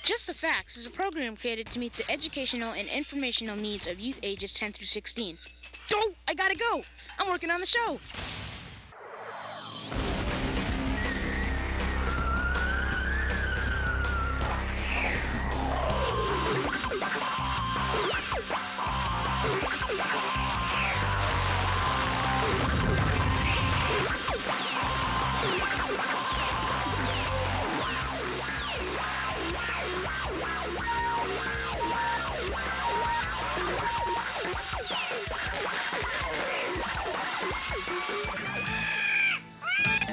Just the Facts is a program created to meet the educational and informational needs of youth ages 10 through 16. Oh, I gotta go. I'm working on the show.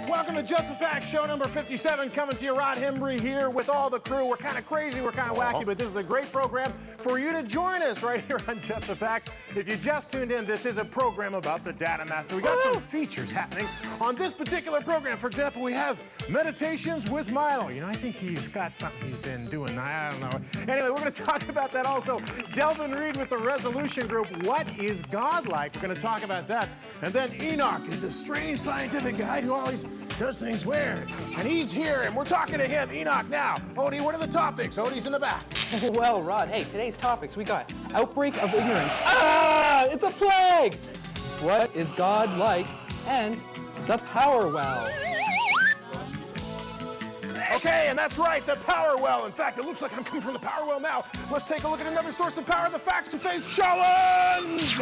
Welcome to Just the Facts, show number 57, coming to you. Hembree here with all the crew. We're kind of crazy, we're kind of wacky, but this is a great program for you to join us right here on Just the Facts. If you just tuned in, this is a program about the Data Master. We got some features happening on this particular program. For example, we have Meditations with Milo. You know, I think he's got something he's been doing. I don't know. Anyway, we're going to talk about that also. Delvin Reed with the Resolution Group. What is God like? We're going to talk about that. And then Enoch is a strange scientific guy who always does things weird. And he's here, and we're talking to him. Enoch, now. Odie, what are the topics? Odie's in the back. Well, Rod, hey, today's topics, we got outbreak of ignorance. Ah, it's a plague! What is God like? And the power well. Okay, and that's right, the power well. In fact, it looks like I'm coming from the power well now. Let's take a look at another source of power, the Facts and Faith Challenge!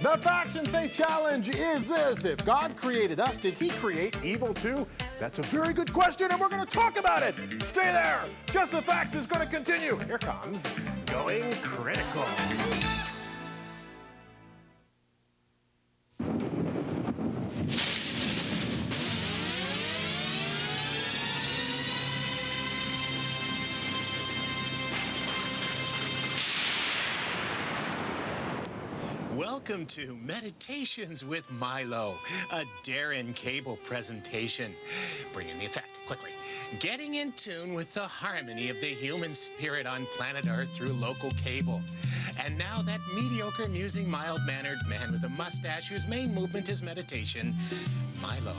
The Facts and Faith Challenge is this: if God created us, did he create evil too? That's a very good question, and we're going to talk about it. Stay there. Just the Facts is going to continue. Here comes Going Critical. Welcome to Meditations with Milo, a Darren Cable presentation. Bring in the effect, quickly. Getting in tune with the harmony of the human spirit on planet Earth through local cable. And now that mediocre, musing, mild-mannered man with a mustache whose main movement is meditation, Milo.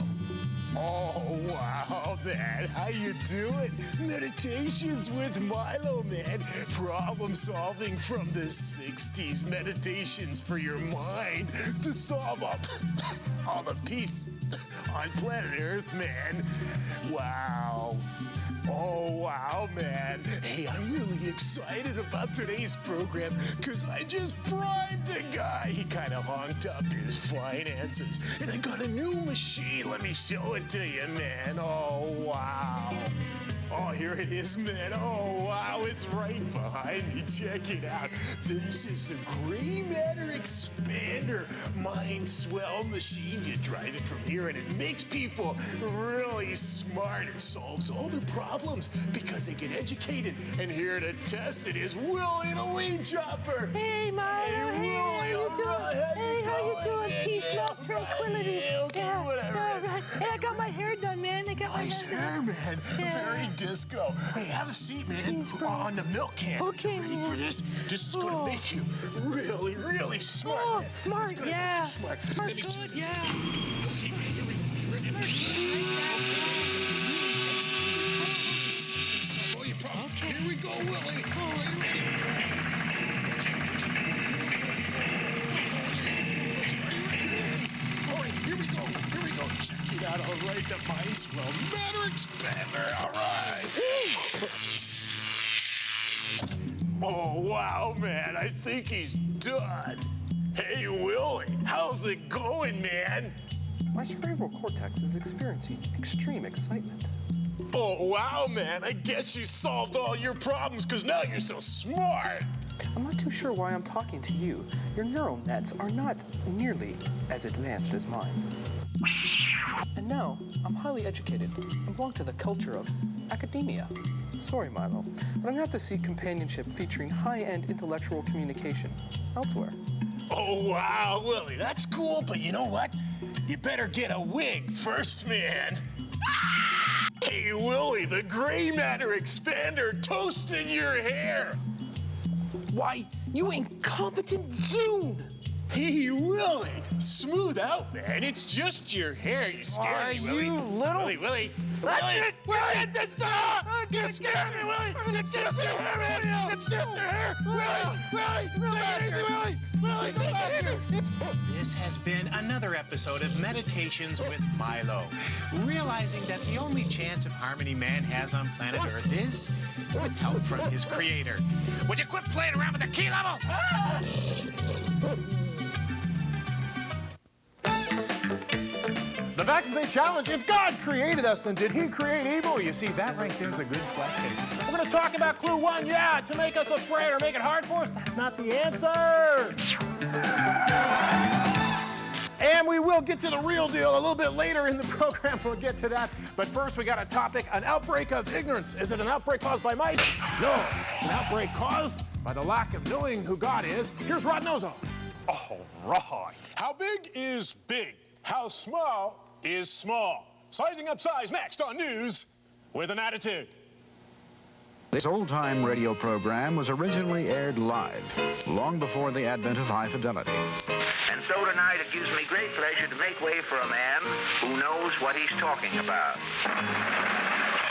Oh, wow, man. How you doing? Meditations with Milo, man. Problem solving from the 60s. Meditations for your mind to solve all the peace on planet Earth, man. Wow. Oh, wow, man. Hey, I'm really excited about today's program because I just bribed a guy. He kind of honked up his finances. And I got a new machine. Let me show it to you, man. Oh, wow. Oh, here it is, man. Oh, wow, it's right behind me. Check it out. This is the Gray Matter Expander Mind Swell machine. You drive it from here, and it makes people really smart. It solves all their problems because they get educated. And here to test it is Willie the Weed Chopper. Hey, Mom. Hey, Willie. How you doing? Hey, how you doing? Peace, love, tranquility. Okay, whatever. Yeah, right. Hey, I got my hair done, man. I got Nice my hair, man. Yeah. Very disco. Hey, have a seat, man. Thanks, bro. On the milk can. Okay, Ready man. for this? This is going to make you really, really smart. Oh, man. smart, It's gonna yeah. make you smart. Smart, Let me good, do yeah. Okay, here we go. You ready? Let's solve all your problems. Okay. Here we go, Willie. Are you ready? Here we go. Here we go. Check it out. All right, the Mind Swell Matter Expander. All right. Oh, wow, man. I think he's done. Hey, Willie, how's it going, man? My cerebral cortex is experiencing extreme excitement. Oh, wow, man. I guess you solved all your problems because now you're so smart. I'm not too sure why I'm talking to you. Your neural nets are not nearly as advanced as mine. And now, I'm highly educated and belong to the culture of academia. Sorry, Milo, but I'm going to have to seek companionship featuring high-end intellectual communication elsewhere. Oh, wow, Willie, that's cool, but you know what? You better get a wig first, man. Hey, Willie, the Gray Matter Expander toasted your hair. Why, you incompetent Zune! Hey, Willie, smooth out, man. It's just your hair. You're scaring me, Willie. You little... Willie. Willie! Willie! This time! You scared me, Willie! It's just your hair! It's just your hair! Willie! Willie! Take it easy, Willie! Willie, take it easy! This has been another episode of Meditations with Milo. Realizing that the only chance of harmony man has on planet Earth is with help from his creator. Would you quit playing around with the key level? The Facts They Challenge. If God created us, then did he create evil? You see, that right there's a good question. We're going to talk about clue one. Yeah, to make us afraid or make it hard for us. That's not the answer. And we will get to the real deal a little bit later in the program. We'll get to that. But first, we got a topic, an outbreak of ignorance. Is it an outbreak caused by mice? No. It's an outbreak caused by the lack of knowing who God is. Here's Rod Nozo. All right. How big is big? How small is small? Sizing up size next on News with an Attitude. This old-time radio program was originally aired live, long before the advent of high fidelity. And so tonight it gives me great pleasure to make way for a man who knows what he's talking about.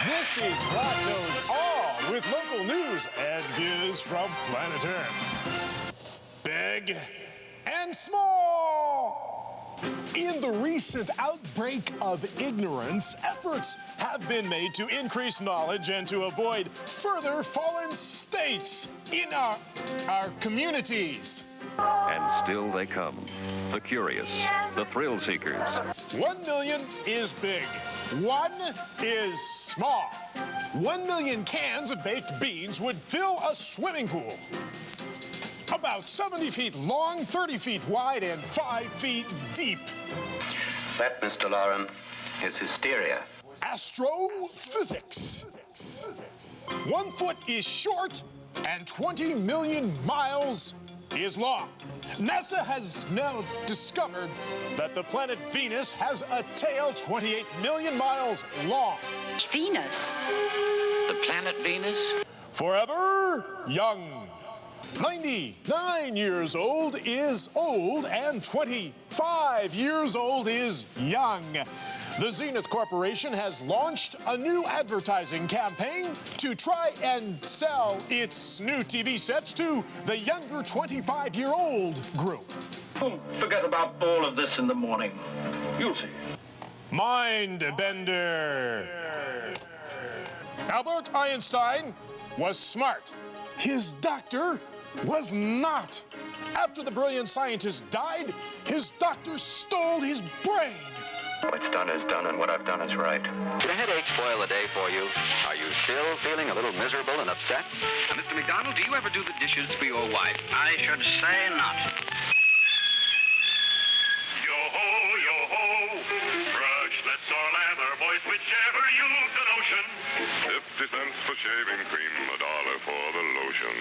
This is Rod Knows All with local news and views from planet Earth. Big and small. In the recent outbreak of ignorance, efforts have been made to increase knowledge and to avoid further fallen states in our communities. And still they come. The curious, the thrill seekers. 1 million is big. 1 is small. 1 million cans of baked beans would fill a swimming pool. About 70 feet long, 30 feet wide, and 5 feet deep. That, Mr. Lauren, is hysteria. Astrophysics. 1 foot is short and 20 million miles is long. NASA has now discovered that the planet Venus has a tail 28 million miles long. Venus? The planet Venus? Forever young. 99 years old is old, and 25 years old is young. The Zenith Corporation has launched a new advertising campaign to try and sell its new TV sets to the younger 25-year-old group. Oh, forget about all of this in the morning. You'll see. Mind bender. Albert Einstein was smart. His doctor was not. After the brilliant scientist died, his doctor stole his brain. What's done is done, and what I've done is right. Did a headache spoil the day for you? Are you still feeling a little miserable and upset? Mr. McDonald, do you ever do the dishes for your wife? I should say not. Yo-ho, yo-ho, brush, let's all have our voice, whichever use the notion. 50 cents for shaving cream, $1 for the lotion.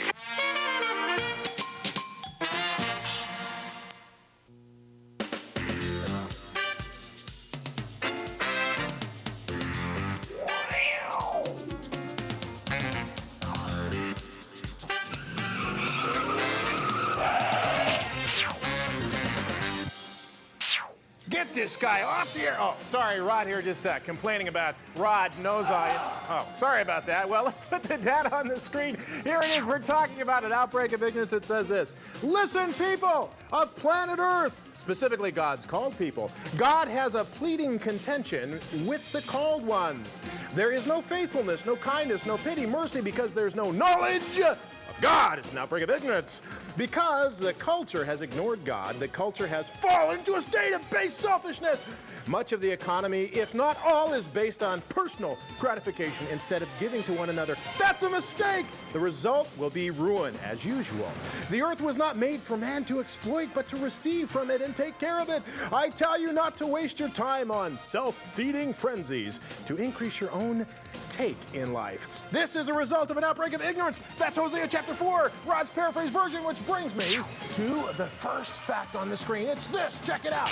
Get this guy off the air. Oh, sorry, Rod here just complaining about Rod knows all. Oh, sorry about that. Well, let's put the data on the screen. Here it is. We're talking about an outbreak of ignorance. It says this. Listen, people of planet Earth, specifically God's called people. God has a pleading contention with the called ones. There is no faithfulness, no kindness, no pity, mercy, because there's no knowledge of God. It's an outbreak of ignorance. Because the culture has ignored God, the culture has fallen to a state of base selfishness. Much of the economy, if not all, is based on personal gratification instead of giving to one another. That's a mistake. The result will be ruin, as usual. The earth was not made for man to exploit, but to receive from it and take care of it. I tell you not to waste your time on self-feeding frenzies, to increase your own take in life. This is a result of an outbreak of ignorance. That's Hosea chapter 4, Rod's paraphrase version, which brings me to the first fact on the screen. It's this. Check it out.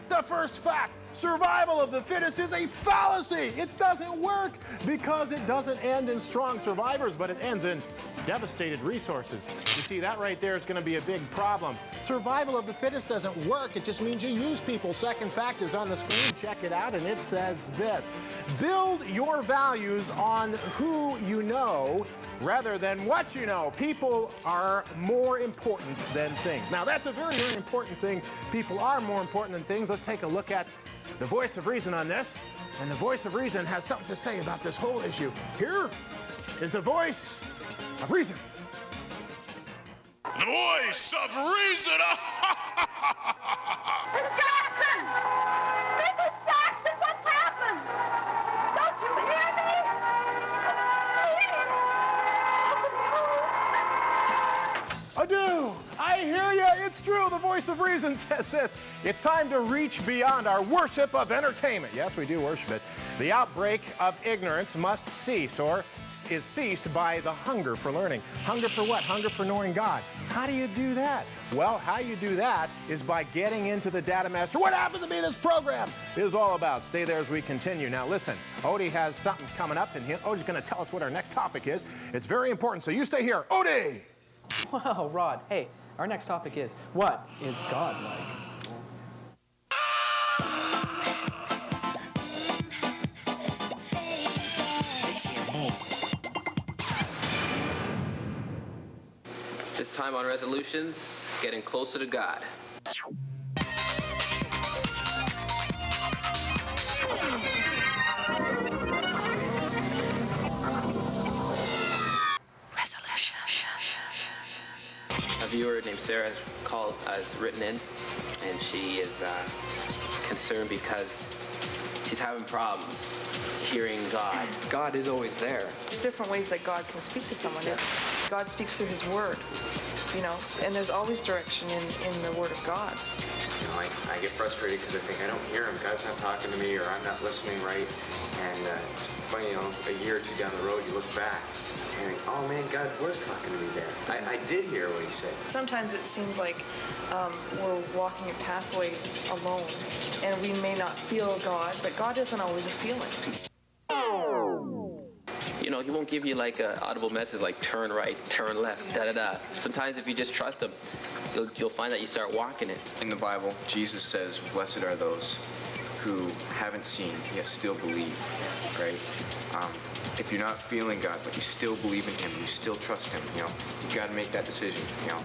The first fact. Survival of the fittest is a fallacy. It doesn't work because it doesn't end in strong survivors, but it ends in devastated resources. You see, that right there is going to be a big problem. Survival of the fittest doesn't work. It just means you use people. Second fact is on the screen. Check it out, and it says this: build your values on who you know rather than what you know. People are more important than things. Now, that's a very, very important thing. People are more important than things. Let's take a look at the voice of reason on this. And the voice of reason has something to say about this whole issue. Here is the voice of reason. The voice of reason! Jackson! Mrs. Jackson, what's happened? Don't you hear me? I do. I hear you. It's true. The voice of reason says this: it's time to reach beyond our worship of entertainment. Yes, we do worship it. The outbreak of ignorance must cease, or is ceased by the hunger for learning. Hunger for what? Hunger for knowing God. How do you do that? Well, how you do that is by getting into the Data Master. What happens to be this program is all about. Stay there as we continue. Now, listen, Odie has something coming up, and Odie's going to tell us what our next topic is. It's very important, so you stay here. Odie! Wow, Rod. Hey, our next topic is, what is God like? This time on resolutions, getting closer to God. A viewer named Sarah has written in, and she is concerned because she's having problems hearing God. God is always there. There's different ways that God can speak to someone. God speaks through his word, you know, and there's always direction in the word of God. You know, I get frustrated because I think I don't hear him. God's not talking to me, or I'm not listening right. And it's funny, you know, a year or two down the road, you look back and think, oh man, God was talking to me there. I did hear what he said. Sometimes it seems like we're walking a pathway alone, and we may not feel God, but God isn't always a feeling. You know, he won't give you like an audible message like turn right, turn left, da-da-da. Sometimes if you just trust him, you'll find that you start walking it. In the Bible, Jesus says, blessed are those who haven't seen, yet still believe, right? If you're not feeling God, but you still believe in him, you still trust him, you know, you got to make that decision, you know.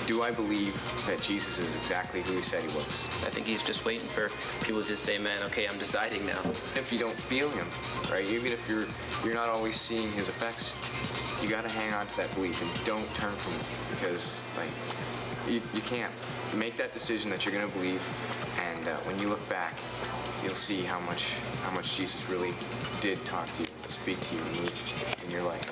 Do I believe that Jesus is exactly who he said he was? I think he's just waiting for people to just say, man, okay, I'm deciding now. If you don't feel him, right, even if you're not always seeing his effects, you got to hang on to that belief and don't turn from it, because like you can't. Make that decision that you're going to believe, and when you look back, you'll see how much Jesus really did talk to you, speak to you, and move in your life.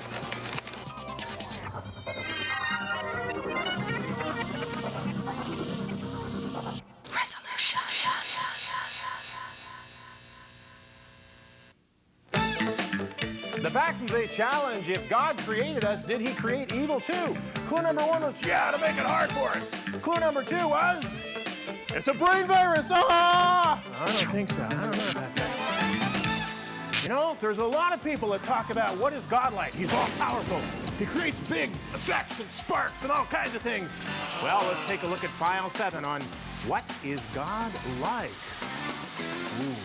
The facts and they challenge: if God created us, did he create evil too? Clue number one was, yeah, to make it hard for us. Clue number two was, it's a brain virus. Ah! I don't think so. I don't know about that. You know, there's a lot of people that talk about what is God like. He's all powerful. He creates big effects and sparks and all kinds of things. Well, let's take a look at file 7 on what is God like. Ooh.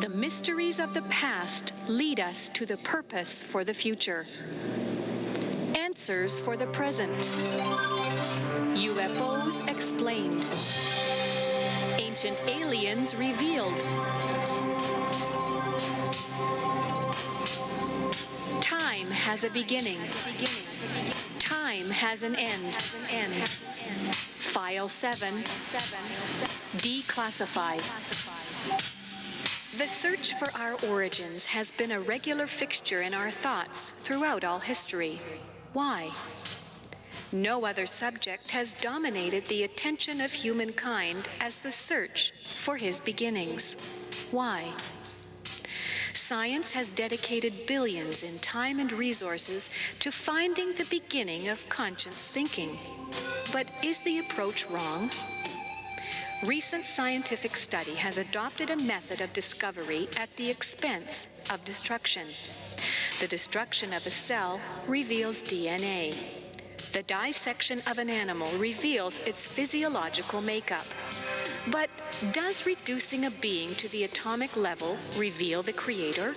The mysteries of the past lead us to the purpose for the future. Answers for the present. UFOs explained. Ancient aliens revealed. Time has a beginning. Time has an end. File 7. Declassified. The search for our origins has been a regular fixture in our thoughts throughout all history. Why? No other subject has dominated the attention of humankind as the search for his beginnings. Why? Science has dedicated billions in time and resources to finding the beginning of conscious thinking. But is the approach wrong? Recent scientific study has adopted a method of discovery at the expense of destruction. The destruction of a cell reveals DNA. The dissection of an animal reveals its physiological makeup. But does reducing a being to the atomic level reveal the creator?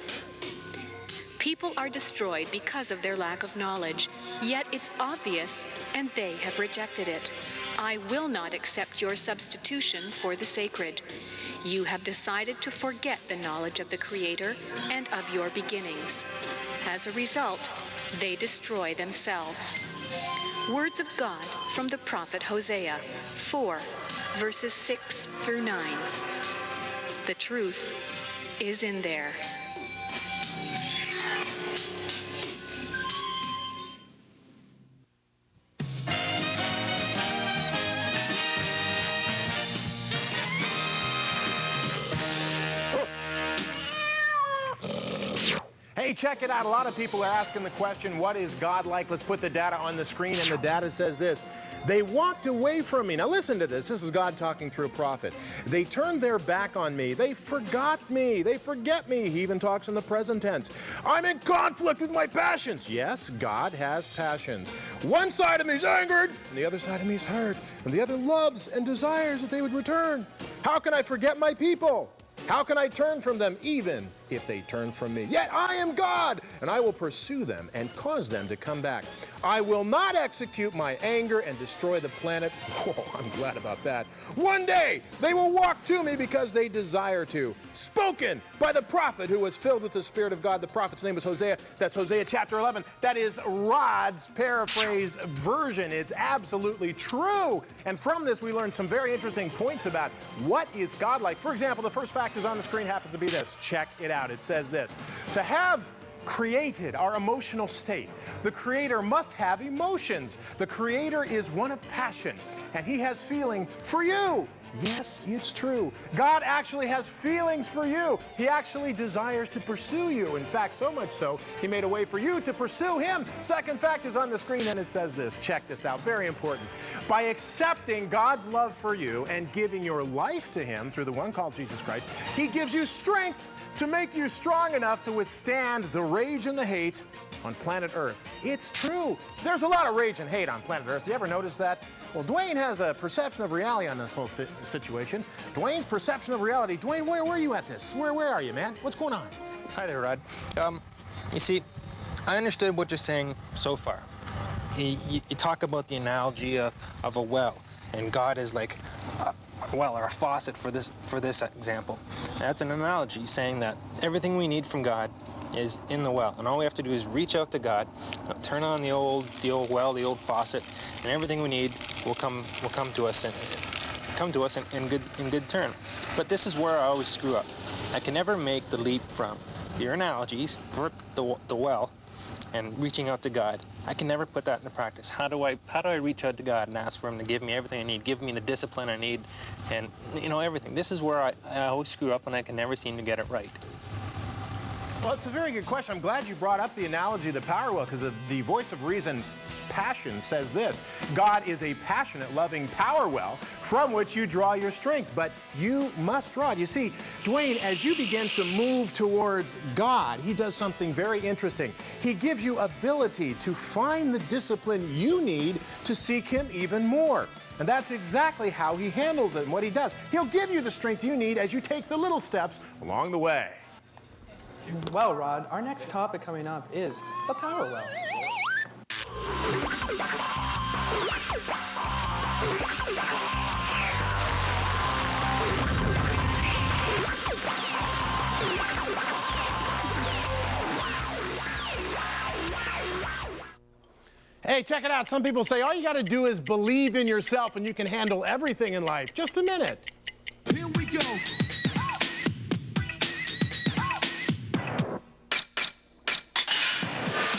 People are destroyed because of their lack of knowledge, yet it's obvious, and they have rejected it. I will not accept your substitution for the sacred. You have decided to forget the knowledge of the Creator and of your beginnings. As a result, they destroy themselves. Words of God from the prophet Hosea 4, verses 6 through 9. The truth is in there. Hey, check it out. A lot of people are asking the question, what is God like? Let's put the data on the screen, and the data says this. They walked away from me. Now listen to this. This is God talking through a prophet. They turned their back on me. They forgot me. They forget me. He even talks in the present tense. I'm in conflict with my passions. Yes, God has passions. One side of me is angered, and the other side of me is hurt, and the other loves and desires that they would return. How can I forget my people? How can I turn from them even if they turn from me? Yet I am God, and I will pursue them and cause them to come back. I will not execute my anger and destroy the planet. Oh, I'm glad about that. One day they will walk to me because they desire to. Spoken by the prophet who was filled with the Spirit of God. The prophet's name was Hosea. That's Hosea chapter 11. That is Rod's paraphrased version. It's absolutely true. And from this, we learned some very interesting points about what is God like. For example, the first fact is on the screen happens to be this. Check it out. It says this. To have created our emotional state, the Creator must have emotions. The Creator is one of passion, and He has feeling for you. Yes, it's true. God actually has feelings for you. He actually desires to pursue you. In fact, so much so, He made a way for you to pursue Him. Second fact is on the screen, and it says this. Check this out. Very important. By accepting God's love for you and giving your life to Him through the one called Jesus Christ, He gives you strength to make you strong enough to withstand the rage and the hate on planet Earth. It's true. There's a lot of rage and hate on planet Earth. You ever notice that? Well, Dwayne has a perception of reality on this whole situation. Dwayne's perception of reality. Dwayne, where are you at this? Where are you, man? What's going on? Hi there, Rod. You see, I understood what you're saying so far. You talk about the analogy of a well, and God is like a well or a faucet for this example. That's an analogy saying that everything we need from God is in the well, and all we have to do is reach out to God, turn on the old well, the old faucet, and everything we need will come to us in good turn. But this is where I always screw up. I can never make the leap from your analogies for the well and reaching out to God. I can never put that into practice. How do I reach out to God and ask for Him to give me everything I need, give me the discipline I need, and everything. This is where I always screw up, and I can never seem to get it right. Well, it's a very good question. I'm glad you brought up the analogy of the power well, because the voice of reason, passion, says this. God is a passionate, loving power well from which you draw your strength, but you must draw it. You see, Dwayne, as you begin to move towards God, He does something very interesting. He gives you ability to find the discipline you need to seek Him even more. And that's exactly how He handles it and what He does. He'll give you the strength you need as you take the little steps along the way. Well, Rod, our next topic coming up is the power well. Hey, check it out. Some people say all you got to do is believe in yourself and you can handle everything in life. Just a minute. Here we go.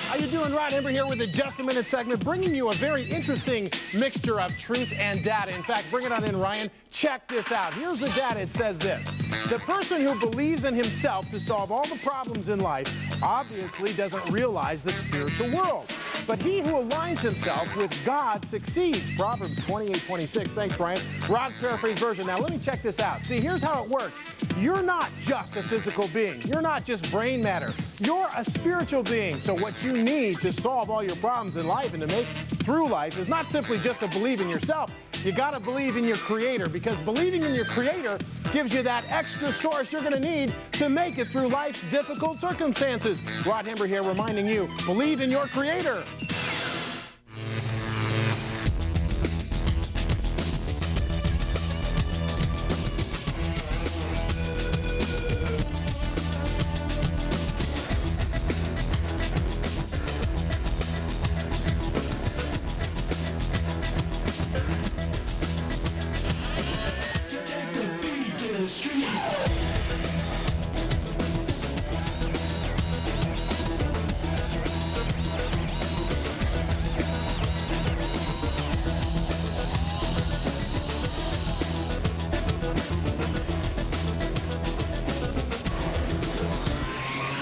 How you doing everyone, Rod Hembree here with the Just a Minute segment, bringing you a very interesting mixture of truth and data. In fact, bring it on in, Ryan. Check this out. Here's the data. It says this. The person who believes in himself to solve all the problems in life obviously doesn't realize the spiritual world. But he who aligns himself with God succeeds. Proverbs 28:26. Thanks, Ryan. Rod's paraphrase version. Now, let me check this out. See, here's how it works. You're not just a physical being. You're not just brain matter. You're a spiritual being. So what you need to solve all your problems in life and to make through life is not simply just to believe in yourself. You got to believe in your Creator, because believing in your Creator gives you that extra source you're going to need to make it through life's difficult circumstances. Rod Hembree here reminding you, believe in your Creator.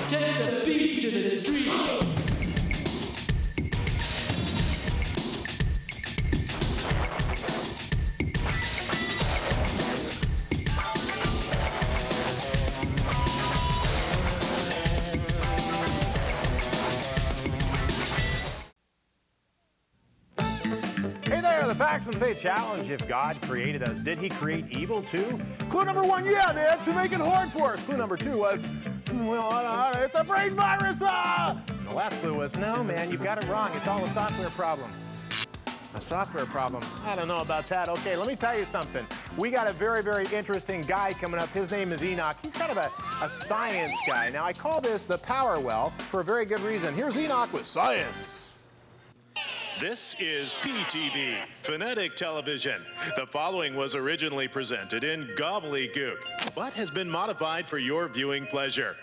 Take the beat to the street. Hey there, the Facts and Faith Challenge. If God created us, did he create evil too? Clue number 1, yeah, man, to make it hard for us. Clue number 2 was, well, it's a brain virus. And the last clue was, no, man, you've got it wrong. It's all a software problem. A software problem? I don't know about that. Okay, let me tell you something. We got a very, very interesting guy coming up. His name is Enoch. He's kind of a science guy. Now, I call this the Power Well for a very good reason. Here's Enoch with science. This is PTV, Phonetic Television. The following was originally presented in gobbledygook, but has been modified for your viewing pleasure.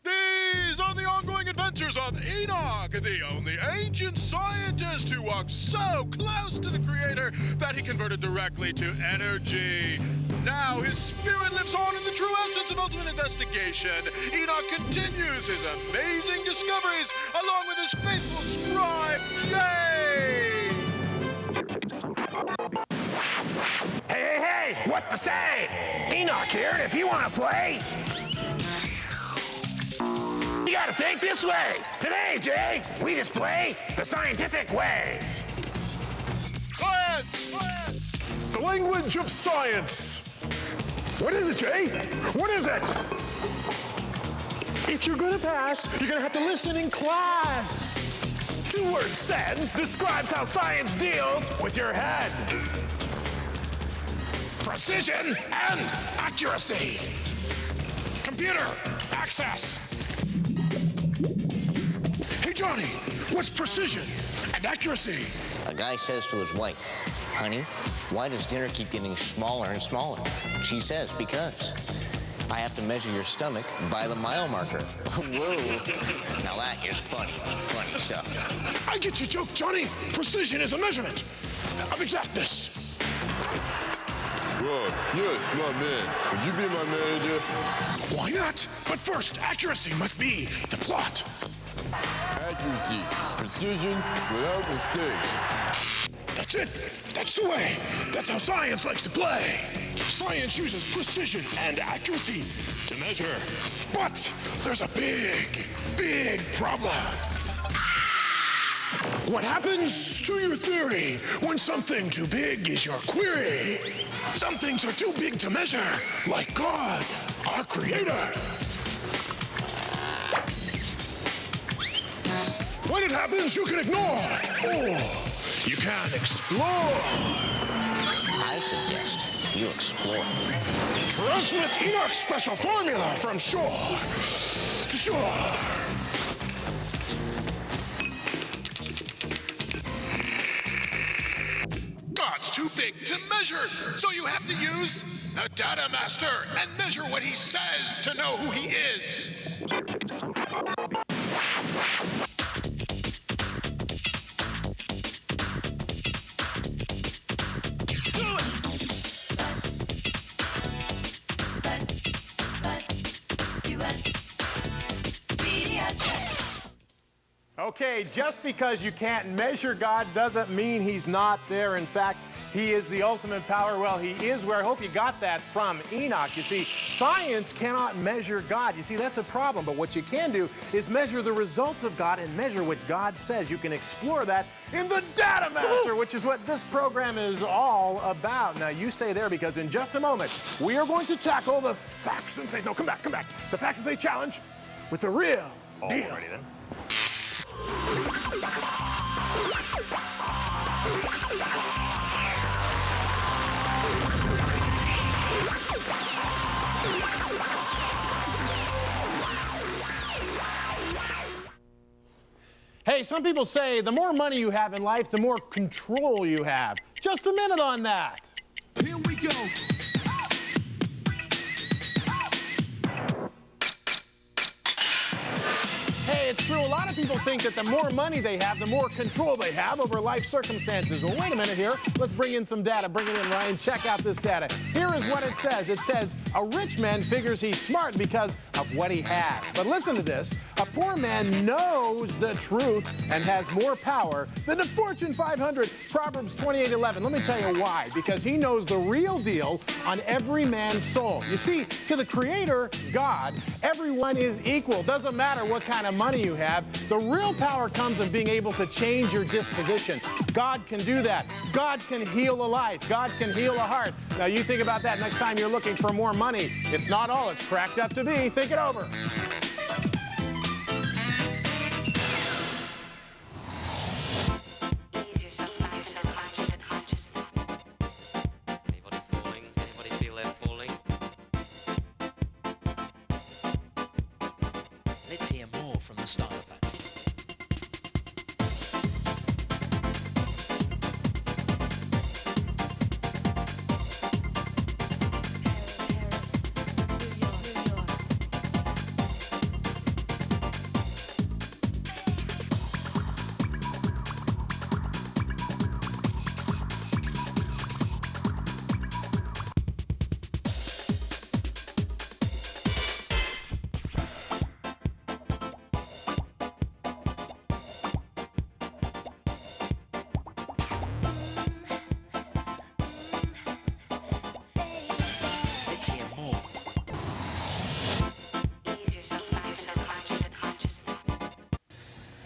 These are the ongoing adventures of Enoch, the only ancient scientist who walked so close to the Creator that he converted directly to energy. Now his spirit lives on in the true essence of ultimate investigation. Enoch continues his amazing discoveries along with his faithful scribe, Yay! Hey, what to say? Enoch here, and if you want to play, you gotta think this way. Today, Jay, we just play the scientific way. Science! The language of science. What is it, Jay? What is it? If you're gonna pass, you're gonna have to listen in class. 2 words said describes how science deals with your head. Precision and accuracy. Computer access. Hey, Johnny, what's precision and accuracy? A guy says to his wife, honey, why does dinner keep getting smaller and smaller? She says, because I have to measure your stomach by the mile marker. Whoa. Now that is funny stuff. I get your joke, Johnny. Precision is a measurement of exactness. Well, yes, my man. Would you be my manager? Why not? But first, accuracy must be the plot. Accuracy, precision, without mistakes. That's it. That's the way. That's how science likes to play. Science uses precision and accuracy to measure. But there's a big problem. What happens to your theory when something too big is your query? Some things are too big to measure, like God, our Creator. When it happens, you can ignore, or you can explore. I suggest you explore. Transmit Enoch's special formula from shore to shore. God's too big to measure, so you have to use a data master and measure what he says to know who he is. Okay, just because you can't measure God doesn't mean he's not there. In fact, he is the ultimate power. Well, he is where. I hope you got that from Enoch. You see, science cannot measure God. You see, that's a problem. But what you can do is measure the results of God and measure what God says. You can explore that in the Data Master, which is what this program is all about. Now, you stay there because in just a moment, we are going to tackle the facts and faith. No, come back, come back. The facts and faith challenge with the real deal. Alrighty then. Hey, some people say the more money you have in life, the more control you have. Just a minute on that. Here we go. Hey, it's true. A lot of people think that the more money they have, the more control they have over life circumstances. Well, wait a minute here. Let's bring in some data. Bring it in, Ryan. Check out this data. Here is what it says. It says a rich man figures he's smart because of what he has. But listen to this. A poor man knows the truth and has more power than the Fortune 500. Proverbs 28:11. Let me tell you why. Because he knows the real deal on every man's soul. You see, to the Creator, God, everyone is equal. Doesn't matter what kind of money you have. The real power comes in being able to change your disposition. God can do that. God can heal a life. God can heal a heart. Now, you think about that next time you're looking for more money. It's not all it's cracked up to be. Think it over. Anybody feel that falling? Let's hear more from the styrofoam. Let's hear more.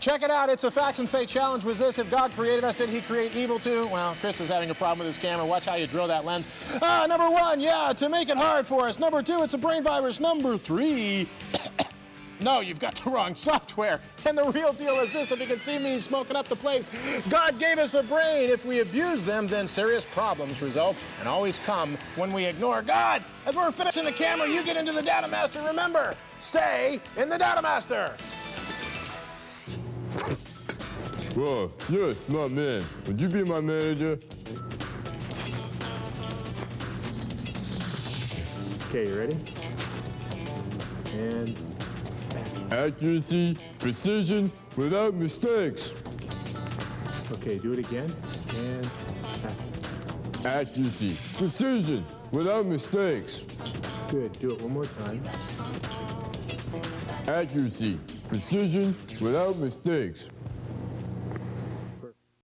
Check it out. It's a Facts and Faith challenge. Was this, if God created us, did he create evil too? Well, Chris is having a problem with his camera. Watch how you drill that lens. Number one, yeah, to make it hard for us. Number two, it's a brain virus. Number three, no, you've got the wrong software. And the real deal is this, if you can see me smoking up the place, God gave us a brain. If we abuse them, then serious problems result and always come when we ignore God. As we're finishing the camera, you get into the Data Master. Remember, stay in the Data Master. Whoa, you're a smart man. Would you be my manager? Okay, you ready? And accuracy, precision, without mistakes. Okay, do it again. And accuracy, precision, without mistakes. Good. Do it one more time. Accuracy, precision, without mistakes.